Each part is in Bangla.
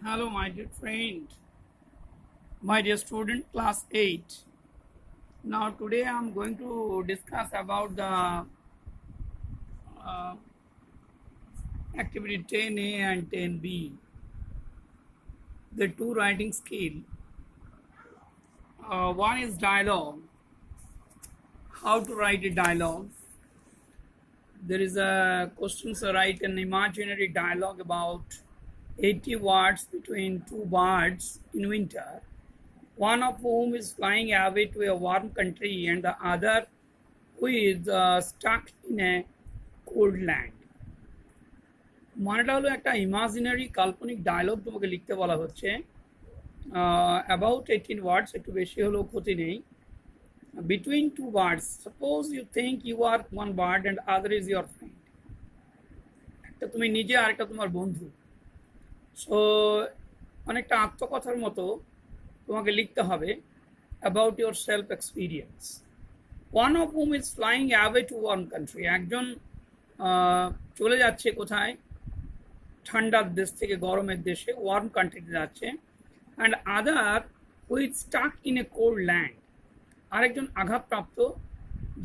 Hello, my dear friend, my dear student, class 8. Now, today I am going to discuss about the uh, activity 10A and 10B, the two writing skill. One is dialogue, how to write a dialogue. There is a question to write an imaginary dialogue about 80 words between two birds in winter, one of whom is flying away to a warm country and the other who is stuck in a cold land. মানেটা হলো একটা ইমাজিনারি কাল্পনিক ডায়লগ তোমাকে লিখতে বলা হচ্ছে অ্যাবাউট 18 ওয়ার্ডস, একটু বেশি হলেও ক্ষতি নেই। Between two birds, suppose you think you are one bird and other is your friend. একটা তুমি নিজে আর একটা তোমার বন্ধু। সো অনেকটা আত্মকথার মতো তোমাকে লিখতে হবে about your self experience. One of hmm is flying away two one country, একজন চলে যাচ্ছে কোথায়, ঠান্ডার দেশ থেকে গরমের দেশে, ওয়ার্ম কান্ট্রিতে যাচ্ছে। And other who's stuck in a cold land, আরেকজন আঘাতপ্রাপ্ত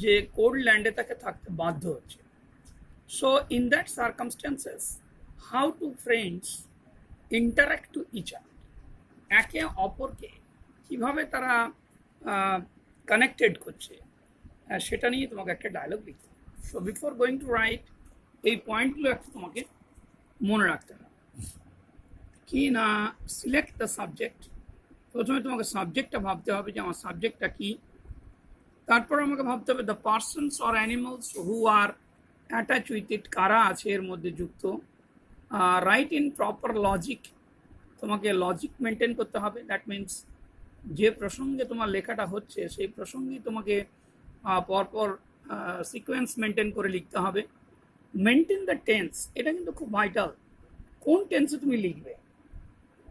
যে কোল্ড ল্যান্ডে তাকে থাকতে বাধ্য হচ্ছে। So in that circumstances how two friends interact to each other, একে অপরকে কীভাবে তারা কানেক্টেড করছে সেটা নিয়ে তোমাকে একটা ডায়লগ লিখতে হবে। So before going to right, এই পয়েন্টগুলো একটা তোমাকে মনে রাখতে হবে। কি না, সিলেক্ট দ্য সাবজেক্ট। প্রথমে তোমাকে সাবজেক্টটা ভাবতে হবে যে আমার সাবজেক্টটা কী। তারপর আমাকে ভাবতে হবে the persons or animals who are attach with it, কারা আছে এর মধ্যে যুক্ত। রাইট ইন প্রপার লজিক, তোমাকে লজিক মেনটেন করতে হবে। দ্যাট মিনস যে প্রসঙ্গে তোমার লেখাটা হচ্ছে সেই প্রসঙ্গেই তোমাকে পরপর সিকোয়েন্স মেনটেন করে লিখতে হবে। মেনটেন দ্য টেন্স, এটা কিন্তু খুব ভাইটাল। কোন টেন্সে তুমি লিখবে,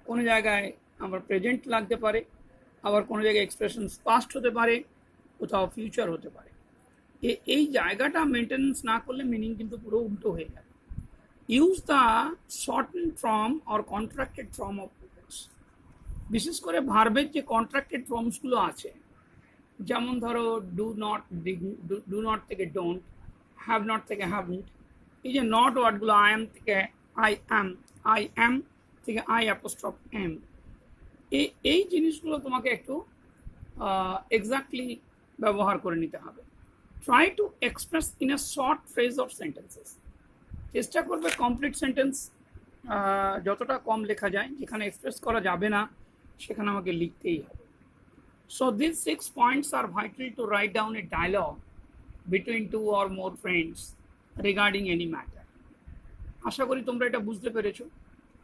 কোনো জায়গায় আমার প্রেজেন্ট লাগতে পারে, আবার কোনো জায়গায় এক্সপ্রেশন পাস্ট হতে পারে, কোথাও ফিউচার হতে পারে। এই জায়গাটা মেনটেন্স না করলে মিনিং কিন্তু পুরো উল্টো হয়ে যাবে। Use the shorten form or contracted form of words, বিশেষ করে ভার্বের যে কন্ট্রাক্টেড ফর্মসগুলো আছে, যেমন ধরো ডু নট থেকে ডোন্ট, হ্যাভ নট থেকে হ্যাভন্ট। এই যে নট ওয়ার্ডগুলো, আই এম থেকে আই অ্যাম থেকে আই অ্যাপোস্ট্রফ এম, এই জিনিসগুলো তোমাকে একটু এক্স্যাক্টলি ব্যবহার করে নিতে হবে। Try to express in a short phrase of sentences, চেষ্টা করবে কমপ্লিট সেন্টেন্স যতটা কম লেখা যায়, যেখানে এক্সপ্রেস করা যাবে না সেখানে আমাকে লিখতেই হবে। So this 6 points are vital to write down a dialogue between two or more friends regarding any matter. আশা করি তোমরা এটা বুঝতে পেরেছো।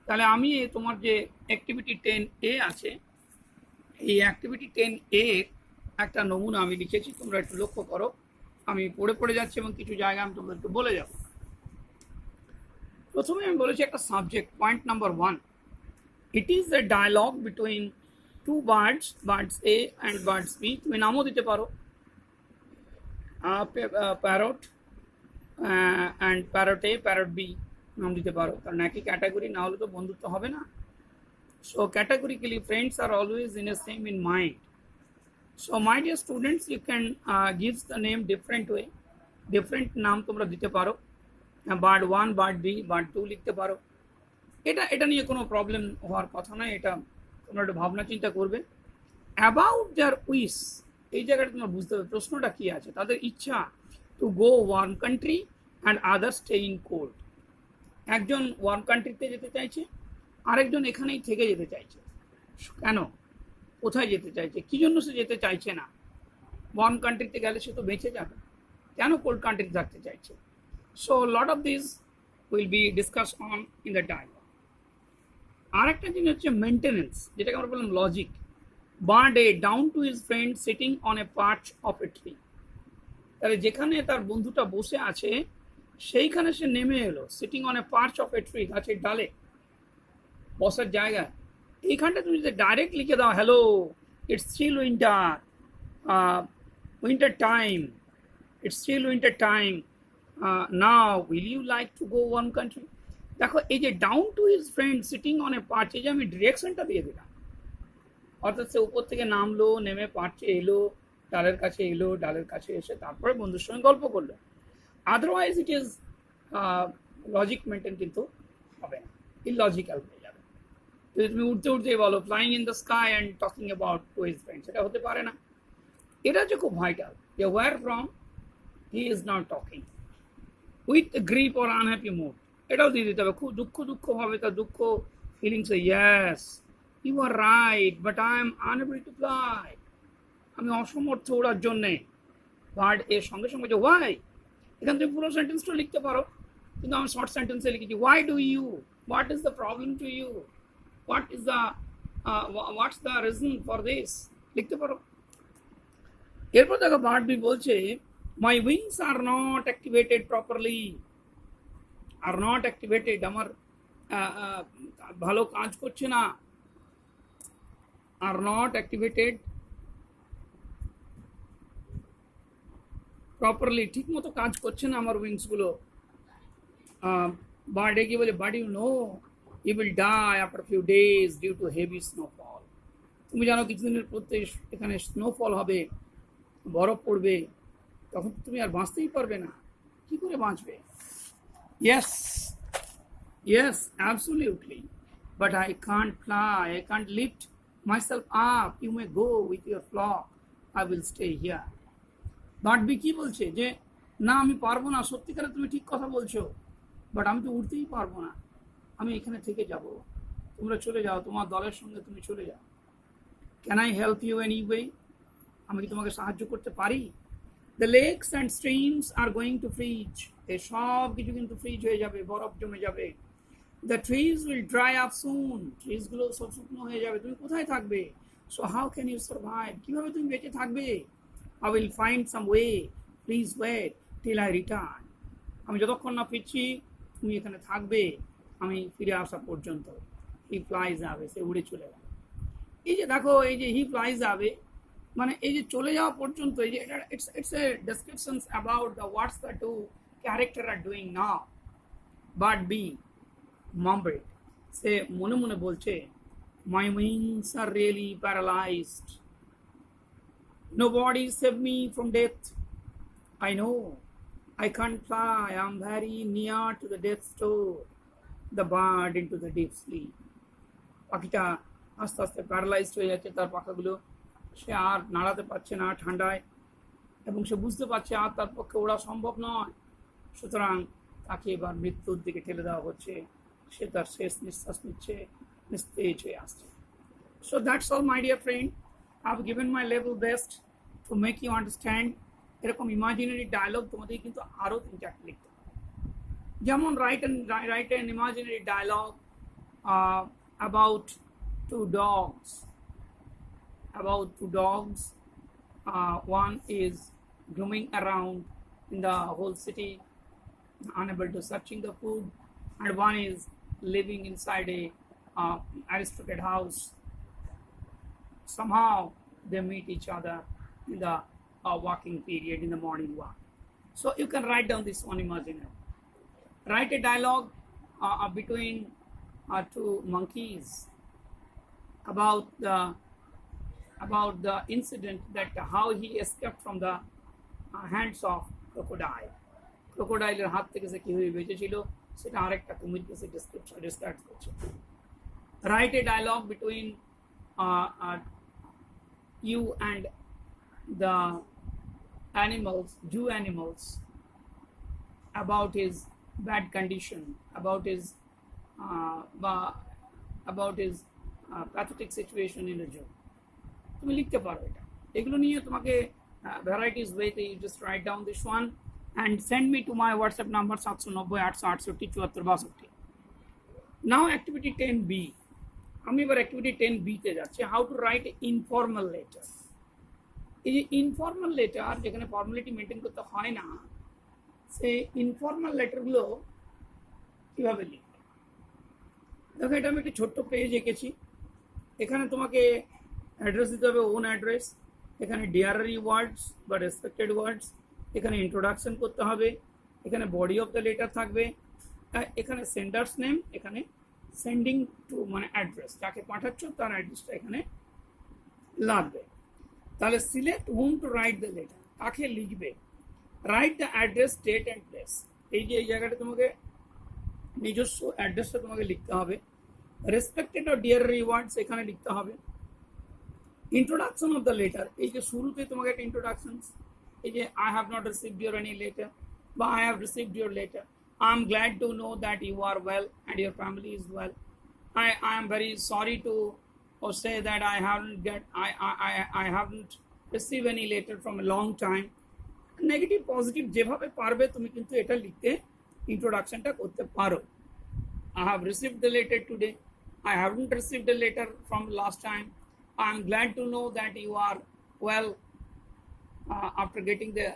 তাহলে আমি তোমার যে অ্যাক্টিভিটি 10A আছে, এই অ্যাক্টিভিটি 10A একটা নমুনা আমি লিখেছি, তোমরা একটু লক্ষ্য করো। আমি পড়ে যাচ্ছি এবং কিছু জায়গা আমি তোমরা একটু বলে যাব। প্রথমে আমি বলেছি একটা subject, point number 1, it is a dialogue between two birds A and birds B. তুমি নামও দিতে পারো, parrot and parrot A, parrot B নাম দিতে পারো, কারণ একই ক্যাটাগরি না হলে তো বন্ধুত্ব হবে না। So categorically friends are always in a same in mind. So my dear students, you can gives the name different way, different নাম তোমরা দিতে পারো। বার্ড 1, বার্ড বি, বার্ড 2 লিখতে পারো। এটা নিয়ে কোনো প্রবলেম হওয়ার কথা নয়, এটা তোমরা একটু ভাবনা চিন্তা করবে। অ্যাবাউট দেয়ার উইশ, এই জায়গাটা তোমরা বুঝতে হবে প্রশ্নটা কী আছে। তাদের ইচ্ছা to go warm country and other stay in cold. একজন ওয়ার্ম কান্ট্রিতে যেতে চাইছে, আরেকজন এখানেই থেকে যেতে চাইছে। কেন, কোথায় যেতে চাইছে, কী জন্য সে যেতে চাইছে না? ওয়ার্ম কান্ট্রিতে গেলে সে তো বেঁচে যাবে, কেন কোল্ড কান্ট্রিতে থাকতে চাইছে? So lot of this will be discuss on in the dialogue. আর একটা জিনিস হচ্ছে মেনটেনেন্স, যেটাকে আমরা বললাম logic. Bird a down to his friend sitting on a perch of a tree, তাহলে যেখানে তার বন্ধুটা বসে আছে সেইখানে সে নেমে এলো, sitting on a perch of a tree, গাছের ডালে বসার জায়গায়। এইখানটা তুমি যদি ডাইরেক্ট লিখে দাও, hello it's still winter, winter time, it's still winter time, now will you like to go warm country, দেখো এই যে down to his friend sitting on a perch, এই যে আমি ডিরেকশনটা দিয়ে দিলাম, অর্থাৎ সে উপর থেকে নামলো, নেমে পার্চে এলো, ডালের কাছে এলো, ডালের কাছে এসে তারপরে বন্ধুর সঙ্গে গল্প করলো। Otherwise it is logic maintain কিন্তু হবে না, ইললজিক্যাল হয়ে যাবে। যদি তুমি উঠতে উঠতেই বলো flying in the sky and talking about to his friend, সেটা হতে পারে না। এটা হচ্ছে খুব ভাইটাল যে where from he is not talking with grief or unhappy mood, এটাও দিয়ে দিতে হবে। খুব দুঃখ ভাবে তার দুঃখ feelings, yes you are right but I am unable to fly, আমি অসমর্থ ওড়ার জন্যে। বাট এর সঙ্গে সঙ্গে যে ওয়াই, এখান থেকে পুরো সেন্টেন্সটা লিখতে পারো, কিন্তু আমি শর্ট সেন্টেন্সে লিখেছি why do you, what is the problem to you, what's the reason for this, লিখতে পারো। এরপর দেখো পার্ট বি বলছে my wings are not activated properly, are not activated, আমার ভালো কাজ করছে না, আর নট অ্যাক্টিভেটেড প্রপারলি, ঠিক মতো কাজ করছে না আমার উইংসগুলো। বার্ডে কি বলে, but you know you will die after few days due to heavy snowfall, তুমি জানো কিছুদিনের প্রত্যে এখানে স্নোফল হবে, বরফ পড়বে, তখন তুমি আর বাঁচতেই পারবে না, কি করে বাঁচবে? Yes yes absolutely, but I can't fly, I can't lift myself up, you may go with your flock, I will stay here. But B কি বলছে যে না আমি পারবো না, সত্যিকারে তুমি ঠিক কথা বলছো, বাট আমি তো উঠতেই পারবো না, আমি এখানে থেকে যাব, তোমরা চলে যাও, তোমার দলের সঙ্গে তুমি চলে যাও। Can I help you any way, আমি কি তোমাকে সাহায্য করতে পারি? The lakes and streams are going to freeze, এই সব কিছু কিন্তু ফ্রিজ হয়ে যাবে, বরফ জমে যাবে। The trees will dry up soon, ট্রিজগুলো সব শুকনো হয়ে যাবে, তুমি কোথায় থাকবে? So how can you survive, কীভাবে তুমি বেঁচে থাকবে? I will find some way, please wait till I return, আমি যতক্ষণ না ফিরছি তুমি এখানে থাকবে, আমি ফিরে আসা পর্যন্ত। হি ফ্লাইজ যাবে, সে উড়ে চলে গেল। এই যে দেখো এই যে হি ফ্লাইজ যাবে মানে এই যে চলে যাওয়া পর্যন্ত, এই যে এটা it's a descriptions about the what's the two character are doing now. But B mumbled, সে মনে মনে বলছে my wings are really paralysed, nobody saved me from death, I know I can't fly, I'm very near to the death's door, the bird into the deep sleep, পাখিটা আস্তে আস্তে প্যারালাইজড হয়ে যাচ্ছে, তার পাখাগুলো সে আর নাড়াতে পারছে না ঠান্ডায়, এবং সে বুঝতে পারছে আর তার পক্ষে ওড়া সম্ভব নয়, সুতরাং তাকে এবার মৃত্যুর দিকে ঠেলে দেওয়া হচ্ছে, সে তার শেষ নিঃশ্বাস নিচ্ছে, নিস্তেজ হয়ে আসছে। So that's all my dear friend, I've given my level best to make you understand। এরকম ইমাজিনারি ডায়লগ তোমাদের কিন্তু আরও 3-4 লিখতে হবে, যেমন write an imaginary dialogue about two dogs, one is roaming around in the whole city unable to searching the food, and one is living inside a aristocratic house. Somehow they meet each other in the walking period, in the morning walk. So you can write down this one imaginary. Write a dialogue between two monkeys about the incident, that how he escaped from the hands of crocodile. ক্রোকোডাইলের হাত থেকে সে কীভাবে বেঁচেছিল সেটা আরেকটা কুমিরকে সে ডিসক্রাইব করছে। Write a dialogue between you and the animals, zoo animals, about his bad condition, about his pathetic situation in the zoo. তুমি লিখতে পারো এটা, এগুলো নিয়ে তোমাকে ভ্যারাইটিস ওয়েতে you just write down this one and send me to my WhatsApp number 790-868-7462। Now activity 10B, আমি এবার অ্যাক্টিভিটি 10B তে যাচ্ছি, how to right informal letter. এই যে ইনফর্মাল লেটার যেখানে ফর্মালিটি মেনটেন করতে হয় না, সেই ইনফর্মাল লেটারগুলো কীভাবে লিখবে? দেখো এটা আমি একটি ছোট্ট পেজ এঁকেছি, এখানে তোমাকে অ্যাড্রেস দিতে হবে, ওন অ্যাড্রেস, এখানে ডিয়ারারি ওয়ার্ডস বা রেসপেক্টেড ওয়ার্ডস, এখানে ইন্ট্রোডাকশন করতে হবে, এখানে বডি অফ দ্য লেটার থাকবে, এখানে সেন্ডার্স নেম, এখানে সেন্ডিং টু মানে অ্যাড্রেস, যাকে পাঠাচ্ছ তার অ্যাড্রেসটা এখানে লাগবে। তাহলে select whom to write the letter, কাকে লিখবে। Write the address, date and place. এই যে এই জায়গাটা তোমাকে নিজস্ব অ্যাড্রেসটা তোমাকে লিখতে হবে। রেসপেক্টেড অর ডিয়ার রিওয়ার্ডস এখানে লিখতে হবে। ইন্ট্রোডাকশন অফ দ্য লেটার, এই যে শুরুতে তোমাকে একটা ইন্ট্রোডাকশন, এই যে I have not received your any letter বা I have received your letter, I am glad to know that you are well and your family is well, I am very sorry to or say that I haven't received any letter from a long time. Negative positive যেভাবে পারবে তুমি কিন্তু এটা লিখতে ইন্ট্রোডাকশনটা করতে পারো। I have received the letter today, I haven't received a letter from last time, I am glad to know that you are well after getting the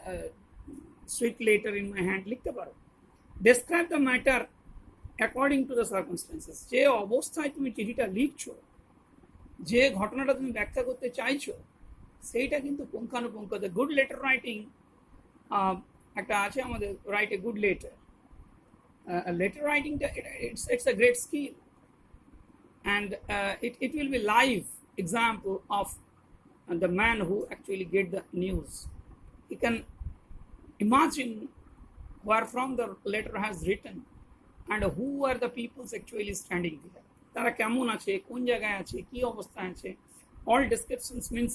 sweet letter in my hand লিখতে পারো। Describe the matter according to the circumstances, যে অবস্থায় তুমি চিঠিটা লিখছো, যে ঘটনাটা তুমি ব্যাখ্যা করতে চাইছো, সেইটা কিন্তু পুঙ্খানুপুঙ্খ। দ্য গুড লেটার রাইটিং, একটা আছে আমাদের, write a good letter. Letter রাইটিংটা it's a great skill, and it will be live example of the man who actually get the news. He can imagine where from the letter has written and who are the peoples actually standing there, তারা কেমন আছে, কোন জায়গায় আছে, কি অবস্থায় আছে। all descriptions means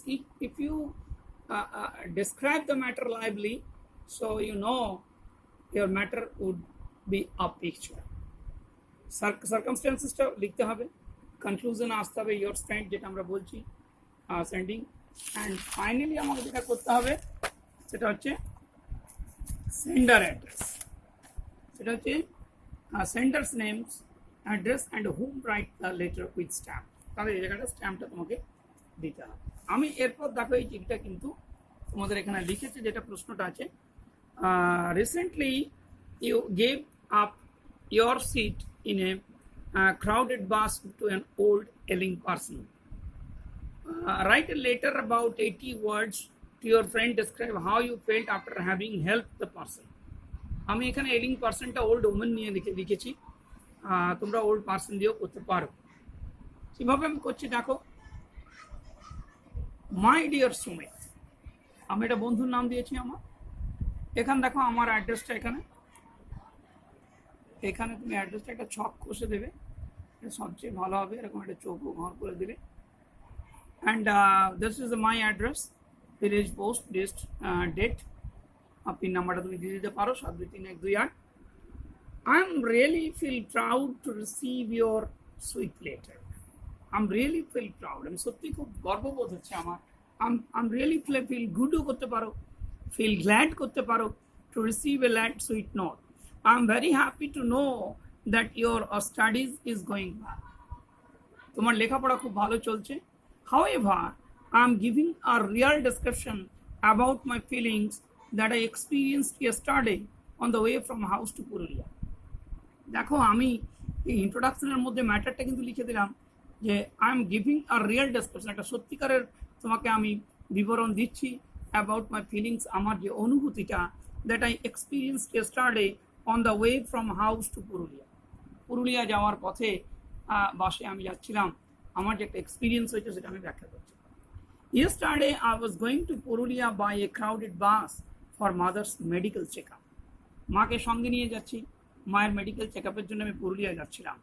if you describe the matter lively, so you know your matter would be a picture. circumstances টা লিখতে হবে, কনক্লুশন আসতে হবে, your stand যেটা আমরা বলছি sending, and finally আমাকে যেটা করতে হবে সেটা হচ্ছে sender address, সেটা হচ্ছে sender's names, address and hmm write the letter with stamp. তাহলে এই জায়গাটা স্ট্যাম্পটা তোমাকে দিতে হবে। আমি এরপর দেখো এই চিঠিটা কিন্তু তোমাদের এখানে লিখেছে, যেটা প্রশ্নটা আছে, recently you gave up your seat in a crowded bus to an old ailing person. Write a letter about 80 words to your friend, describe how you felt after having helped the person. আমি এখানে এলিং পার্সনটা ওল্ড ওমেন নিয়ে লিখেছি, তোমরা ওল্ড পার্সন দিয়েও করতে পারো। কিভাবে আমি করছি দেখো। মাই ডিয়ার সুমিত, আমি এটা বন্ধুর নাম দিয়েছি আমার। এখানে দেখো আমার অ্যাড্রেসটা এখানে, এখানে তুমি অ্যাড্রেসটা একটা ছক কষে দেবে, এটা সবচেয়ে ভালো হবে, এরকম একটা চৌকো ঘর করে দেবে। And this is my address, village post, date, pin নাম্বারটা তুমি দিয়ে দিতে পারো 723128। I am really feel proud to receive your sweet letter. I am really feel proud, আমি সত্যি খুব গর্ববোধ হচ্ছে আমার। আই এম রিয়েলি ফিল গুডও করতে পারো, ফিল গ্ল্যাড করতে পারো, to receive a lad sweet note. I am very happy to know that your studies is going well, তোমার লেখাপড়া খুব ভালো চলছে। However, I am giving a real description about my feelings that I experienced yesterday on the way from house to Purulia. দেখো আমি এই ইন্ট্রোডাকশনের মধ্যে ম্যাটারটা কিন্তু লিখে দিলাম যে I am giving a real description, একটা সত্যিকারের তোমাকে আমি বিবরণ দিচ্ছি অ্যাবাউট মাই ফিলিংস, আমার যে অনুভূতিটা, that I experienced yesterday on the way from house to Purulia. Purulia যাওয়ার পথে বাসে আমি যাচ্ছিলাম, আমার যে একটা এক্সপিরিয়েন্স হয়েছে সেটা আমি ব্যাখ্যা করছি। Yesterday I was going to Purulia by a crowded bus for mother's medical checkup. মাকে সঙ্গে নিয়ে যাচ্ছি, মায়ের মেডিকেল চেকআপের জন্য আমি পুরুলিয়া যাচ্ছিলাম।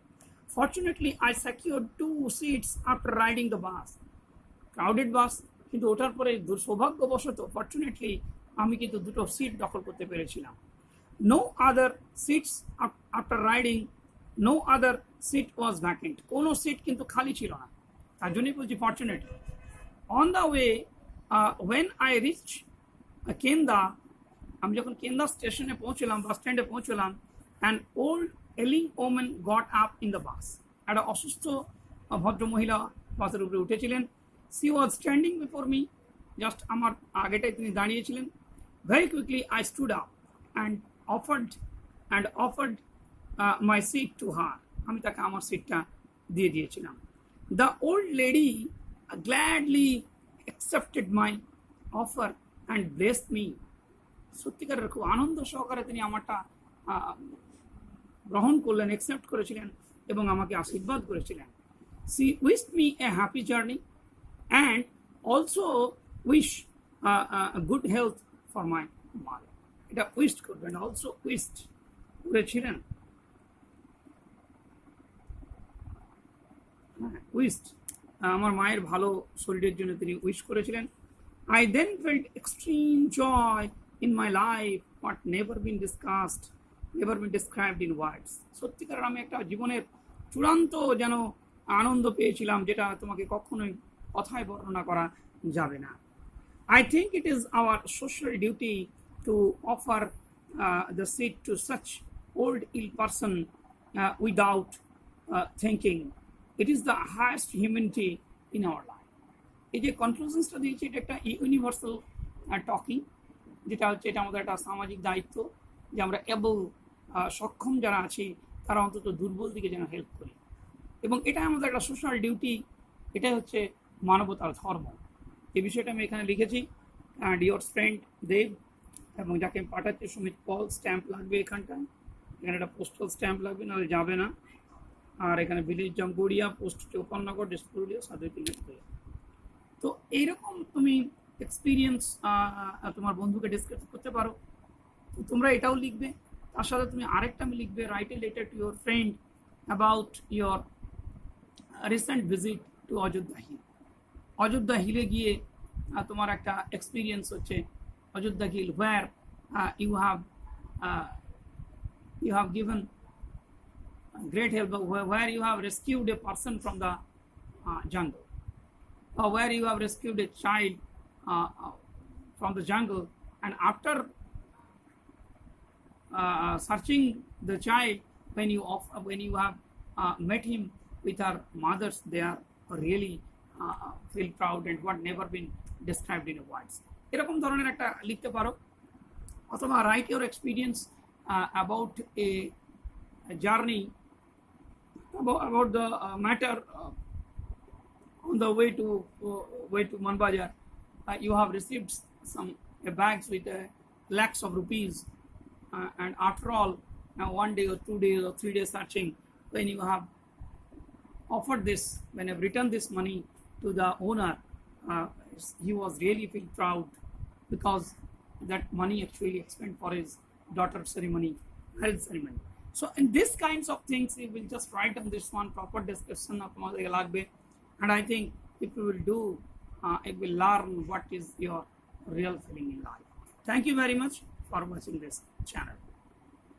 Fortunately I secured 2 seats after riding the bus. Crowded bus, কিন্তু ওঠার পরে সৌভাগ্যবশত ফর্চুনেটলি আমি কিন্তু 2টো সিট দখল করতে পেরেছিলাম। No other seats after riding, no other seat was vacant. কোনো সিট কিন্তু খালি ছিল না, তার জন্যই বলছি fortunately. On the way, when I reached Kenda, আমি যখন কেন্দা স্টেশনে পৌঁছলাম, বাস স্ট্যান্ডে পৌঁছলাম, an old ailing woman got up in the bus. একটা অসুস্থ ভদ্র মহিলা বাসের উপরে উঠেছিলেন। She was standing before me, just আমার আগেটাই তিনি দাঁড়িয়েছিলেন। Very quickly I stood up and offered my seat to her. আমি তাকে আমার সিটটা দিয়ে দিয়েছিলাম। The old lady gladly accepted my offer and blessed me. সত্যিকারের খুব আনন্দ সহকারে তিনি আমারটা গ্রহণ করলেন, অ্যাকসেপ্ট করেছিলেন এবং আমাকে আশীর্বাদ করেছিলেন। She wished me a happy journey and also wish a good health for my mother. এটা উইশ করবেন, অলসো উইশড করেছিলেন, উইশড আমার মায়ের ভালো শরীরের জন্য তিনি উইশ করেছিলেন। I then felt extreme joy in my life what never been discussed, never been described in words. সত্যিকার আমি একটা জীবনের চূড়ান্ত যেন আনন্দ পেয়েছিলাম, যেটা তোমাকে কখনোই কথায় বর্ণনা করা যাবে না। I think it is our social duty to offer the seat to such old ill person without thinking. It is the highest humanity in our life. এই যে কনক্লুশনসটা দিয়েছি, এটা একটা ইউনিভার্সাল টকিং, যেটা হচ্ছে এটা আমাদের একটা সামাজিক দায়িত্ব যে আমরা এবল সক্ষম যারা আছি তারা অন্তত দুর্বল দিকে যেন হেল্প করি, এবং এটা আমাদের একটা সোশ্যাল ডিউটি, এটাই হচ্ছে মানবতার ধর্ম। এই বিষয়টা আমি এখানে লিখেছি। ডিওর ফ্রেন্ড দেব, এবং যাকে আমি পাঠাচ্ছি সুমিত পল। স্ট্যাম্প লাগবে এখানটায়, এখানে একটা পোস্টাল স্ট্যাম্প লাগবে, নাহলে যাবে না। আর এখানে ভিলেজ জঙ্গড়িয়া, পোস্ট 54 ডিসপুরিয়া, সাদুকিল্লা। তো এইরকম তুমি এক্সপিরিয়েন্স তোমার বন্ধুকে ডিসকাস করতে পারো। তো তোমরা এটাও লিখবে, তার সাথে তুমি আরেকটা আমি লিখবে, write a letter to your friend about your recent visit to Ayodhya hill. Ayodhya হিলে গিয়ে তোমার একটা এক্সপিরিয়েন্স হচ্ছে Ayodhya hill, where you have given great help, where you have rescued a person from the jungle, or where you have rescued a child from the jungle, and after searching the child, when you have met him with her mothers, they are really feel proud and what never been described in words. এরকম ধরনের একটা লিখতে পারো, অথবা right your experience about a journey, about the matter on the way to Manbajar. You have received some bags with lakhs of rupees, and after all, now 1 day or 2 days or 3 days searching, when you have offered this, when you have returned this money to the owner, he was really feel proud because that money actually spent for his daughter's ceremony, marriage ceremony. So in these kinds of things, you will just write on this one proper discussion of lagbe, and I think if you will do, it will learn what is your real feeling in life. Thank you very much for watching this channel.